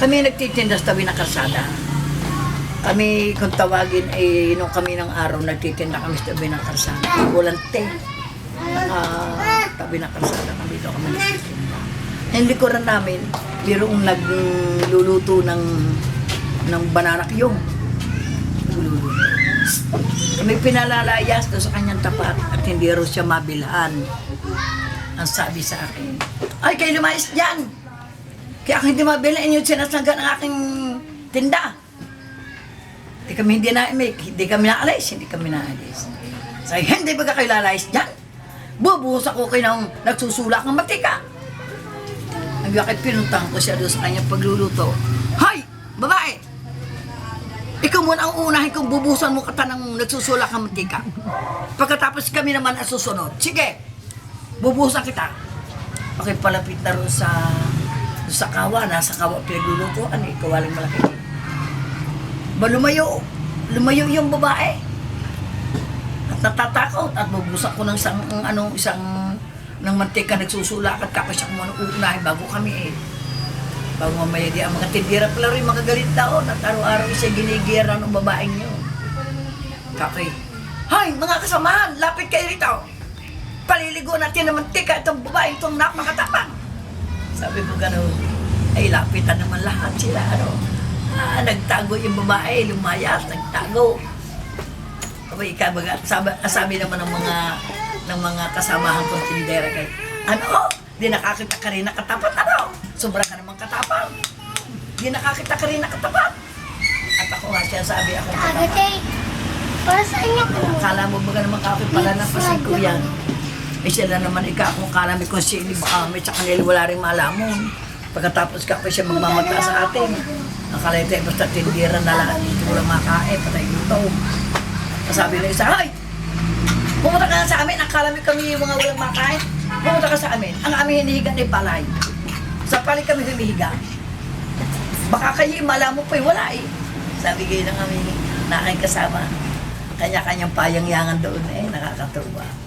Kami nagtitinda sa tabi ng kalsada. Kami, kung tawagin, nung kami ng araw, nagtitinda kami sa tabi ng kalsada. Walang te. Tabi ng kalsada kami doon kami nagtitinda. Hindi ko rin namin, mayroong nagluluto ng bananakyong. Nagluluto. Kami pinalalayas doon sa kanyang tapat at hindi raw siya mabilhan. Ang sabi sa akin, ay, kayo lumayas dyan! Kaya ako hindi mabilhan yung sinasaga ng aking tinda. Hindi kami naalis. Sabi, hindi ba kayo lalayas dyan? Bubuhos ako kayo ng nagsusulak ng matika. Ang bakit pinuntahan ko siya doon sa kanyang pagluluto. Hay! Babae! Ikaw muna ang unahin kung bubuhusan mo kata ng nagsusulak ng matika. Pagkatapos kami naman ang susunod. Sige! Bubuhusan kita. Okay, palapit na rin sa kawa. Nasa kawa pinaglulutoan. Kawaling malaki. Lumayo yung babae. At natatakot at bubusak ko ng isang ng mantika nagsusulak at kapasyak mo nang uunahin bago kami bago mamaya di ang mga tindira pala rin mga galit taon at araw-araw siya ginigira ng babaeng yun. Kakay, hay mga kasamahan, lapit kayo rito. Paliligo natin ng mantika itong babaeng itong napakatapang. Sabi ko gano'n, ay lapitan naman lahat sila nagtago yung babae, lumayas, nagtago. Abay, sabi naman ng mga kasamahan kong tindera kay, di nakakita ka rin nakatapat, sobra ka naman katapang. Di nakakita ka rin nakatapat. At ako nga siya sabi, ako katapang. Kala mo ba naman kakit pala napasin ko yan? Eh sila naman kung kala may kung sino, baka may sa kanila wala rin malamon. Pagkatapos ka pa siya magmamata sa atin. Akala ito basta tindera na lahat, hindi ko lang makain, patay gutom. Sabi na isa, hay! Pumunta ka na sa amin, akala mo kami yung mga walang makain. Pumunta ka sa amin, ang aming hinihiga ay palay. Sa palay kami humihiga. Baka kayo imala mo pa wala Sabi kayo ng aming na aking kasama. Kanya-kanyang payang-yangan doon nakakatuwa.